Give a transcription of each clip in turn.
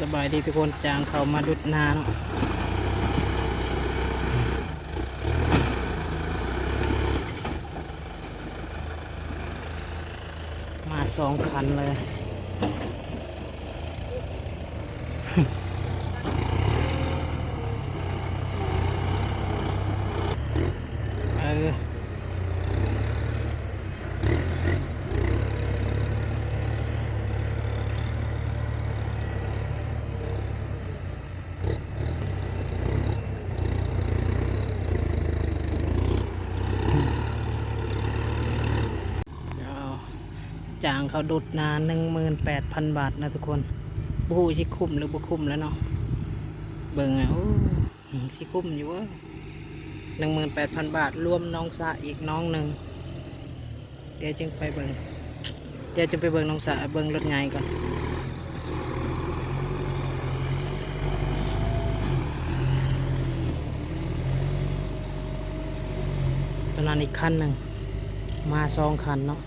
สบายดีทุกคนจางเขามาดุดนาเนาะมา2 คันเลยจางเขาดุดนา18,000 บาทนะทุกคนบูฮูชิคุ้มหรือบุคุ้มแล้วเนาะเบิ่งอ่ะโอ้ชิคุ้มอยู่ว่า18,000 บาทรวมน้องสะอีกน้องหนึ่งเดี๋ยวจึงไปเบิ่งน้องสะเบิ่งรถไงก่อนตอนนั้นอีกคันหนึ่งมา2 คันเนาะ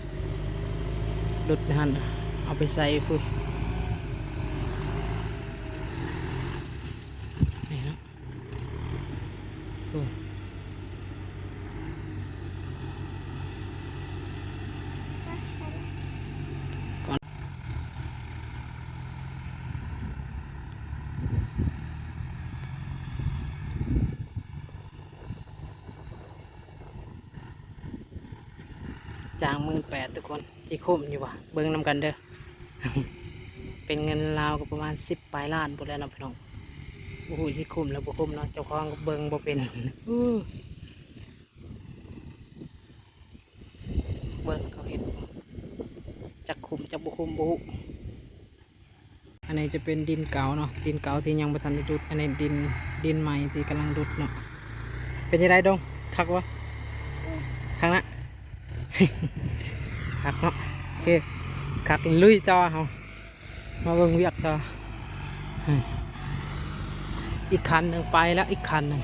ดุดหันเอาไปใส่คุยนี่นะก่อนจาง18,000ทุกคนที่คุ้มอยู่ว่ะเบิ่งนำกันเด้อ เป็นเงินราวก็ประมาณ10 ปลายล้านหมดแล้วนะพี่น้องโอ้โหสิคุ้มแล้วบ่คุ้มเนาะเจ้าของก็เบิ่งบ่เป็น เบิ่งเขาเห็นจักคุ้มจักบ่คุ้มบ่ฮู้อันนี้จะเป็นดินเก่าเนาะดินเก่าที่ยังบ่ทันได้ดุดอันนี้ดินใหม่ที่กำลังดุดเนาะเป็นจังไดดงคักวะคักนะ คักเนาะโอเคคักลุยต่อเฮามาเบิ่งเวียกต่ออีกคันหนึ่งไปแล้วอีกคันหนึ่ง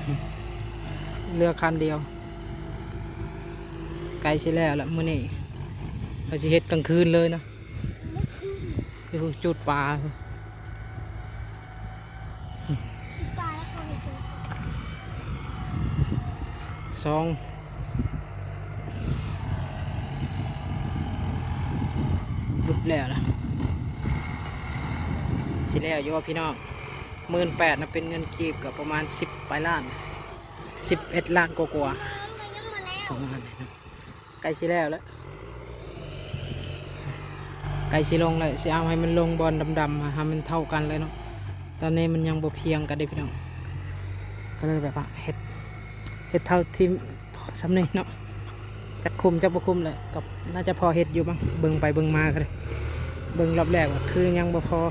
เรือคันเดียวไกลใช่แล้วละมื้อนี้เราจะเฮ็ดกลางคืนเลยนะคือจุดปลาสองลุดแล้วนะสิแล้วอยู่ว่าพี่น้อง18,000นะเป็นเงินกีบกับประมาณ10 ปลายล้าน11 ล้านกว่าๆประมาณนี้นะใกล้สิแล้วแล้วใกล้สิลงเลยสิเอาให้มันลงบอลดำๆให้มันเท่ากันเลยเนาะตอนนี้มันยังบ่เพียงกันเด้พี่น้องก็เลยแบบว่าเฮ็ดเท่าที่สำเร็จเนาะจักคุมจักบ่คุมเลยกับน่าจะพอเฮ็ดอยู่บ้างเบิ่งไปเบิ่งมากันเลยเบิ่งรอบแรกว่าคือยังบ่พอ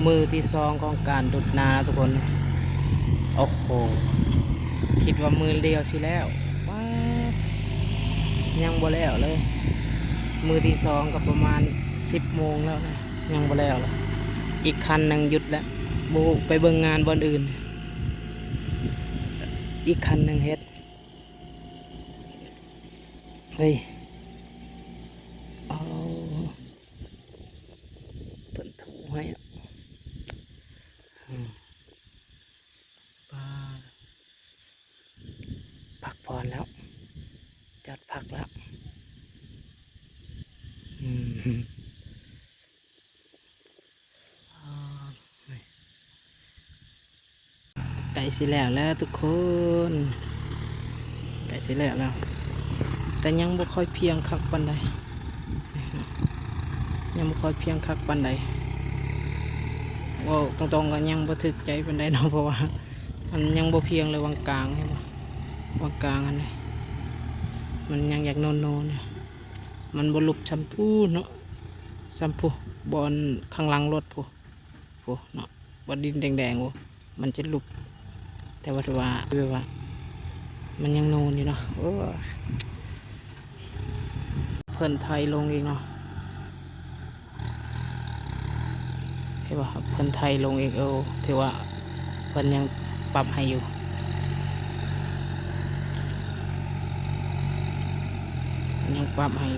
มือที่2ของการดุดนาทุกคนโอ้โหคิดว่ามือเดียวสิแล้วว้ายังบ่แล้วเลยมือที่2ก็ประมาณ10 โมงแล้วนะยังบ่แล้วเลยอีกคันหนึ่งหยุดแล้วบูไปเบิ่งงานบอนอื่นอีกคันหนึ่งเฮ็ดเฮ้ยเอาเปิดถูให้ปลาพักผ่อนแล้วจัดพักแล้วไก่สิแล้วทุกคนไก่สิแล้วแต่ยังบ่ค่อยเพียงคักปานใดยังบ่ค่อยเพียงคักปานใดว่าตรงๆก็ยังบ่ถึกใจปานใดเนาะเพราะว่ามันยังบ่เพียงเลยวางกลางใช่ปะวางกลางอันนี้มันยังอยากโนเนี่ยมันบ่ลุบชัมพูเนาะชัมพูบอนข้างหลังรถผู้เนาะบอนดินแดงๆมันจะลุบแต่ว่ามันยังโนนอยู่เนาะเพิ่นไทยลงเองเนาะเห็นป่ะเพิ่นไทยลงเองถือว่าเพิ่นยังปรับให้อยู่ยังปรับให้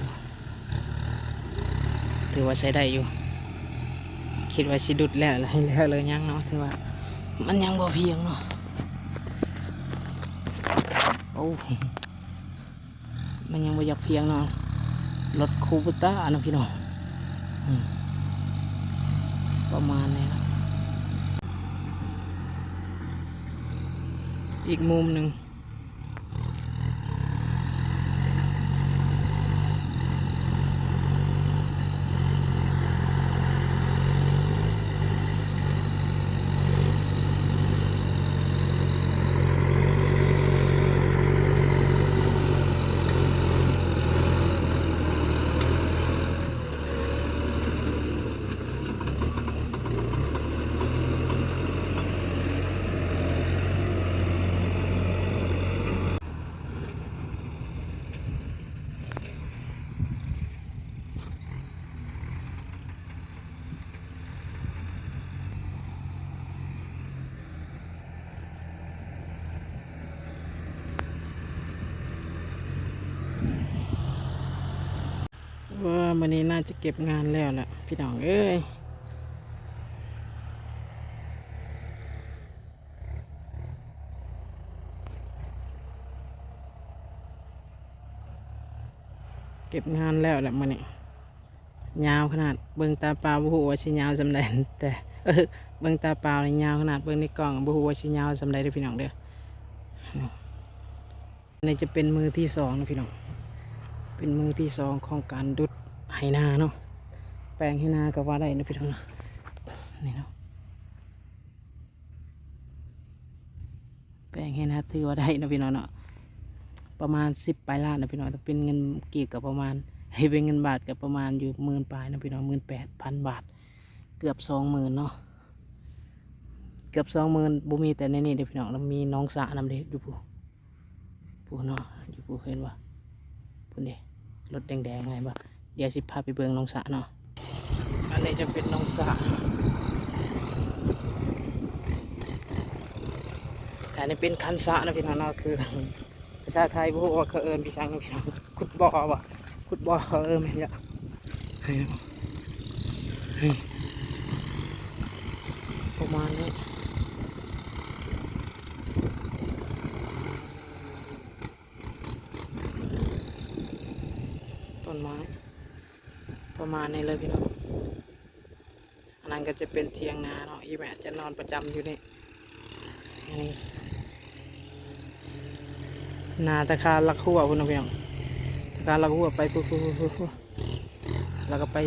ถือว่าใช้ได้อยู่โอเค คิดว่าสิดุดแล้วเลยยังเนาะถือว่ามันยังบ่เพียงเนาะโอ้มันยังบ่อยากเพียงเนาะรถคูปต้านะพี่น้องประมาณนี้นะอีกมุมหนึ่งว่าวันนี้น่าจะเก็บงานแล้วแหละพี่น้องเอ้ยเก็บงานแล้วแหละมันนี่ยาวขนาดเบิ่งตาเปล่าบุหัวาสิยาวสำใดแต่เบิ่งตาเปล่านี่ยาวขนาดเบิ่งในกล่องบุหัวาสิยาวสำใดเด้อพี่น้องเด้อนี่จะเป็นมือที่สองนะพี่น้องเป็นมือที่สองของการดุดไหนาเนาะแปลงไหนาก็ว่าได้นะพี่น้องนะนี่เนาะแปลงไหนาถือว่าได้นะพี่น้องเนาะประมาณ10 ปลายล้านนะพี่น้องถ้าเป็นเงินกีบกับประมาณให้เป็นเงินบาทกับประมาณอยู่10,000 ปลายนะพี่น้อง18,000 บาทเกือบ20,000เนาะเกือบ20,000บ่มีแต่ในนี่เด้อพี่น้องแล้วมีน้องสระนำเด้อยู่ผู้เนาะอยู่ผู้เห็นว่าผู้นี่รถแดงๆไงบ่เดี๋ยวสิพาไปเบิ่งน้องสระเนาะอันนี้จะเป็นน้องสระอันนี้เป็นคันสระนะพี่น้องเนาะคือภาษาไทยบ่ฮู้ว่าเขาเอิ้นพี่ช่างนะพี่น้องขุดบ่อบ่ขุดบ่อเขาแม่นจ้ะประมาณนี้ต้นไม้ประมาณนี้เลยพี่น้องอันนั้นก็จะเป็นเทียงนาเนาะอีแม่จะนอนประจำอยู่นี่อันนี้นาตะคาลักหัวคุณพี่น้องตะคาลักหัวไปปุ๊บแล้วก็ไป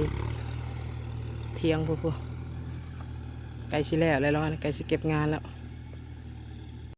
เทียงปุ๊บไกลสิแล้วอะไรแล้วไกลสิเก็บงานแล้ว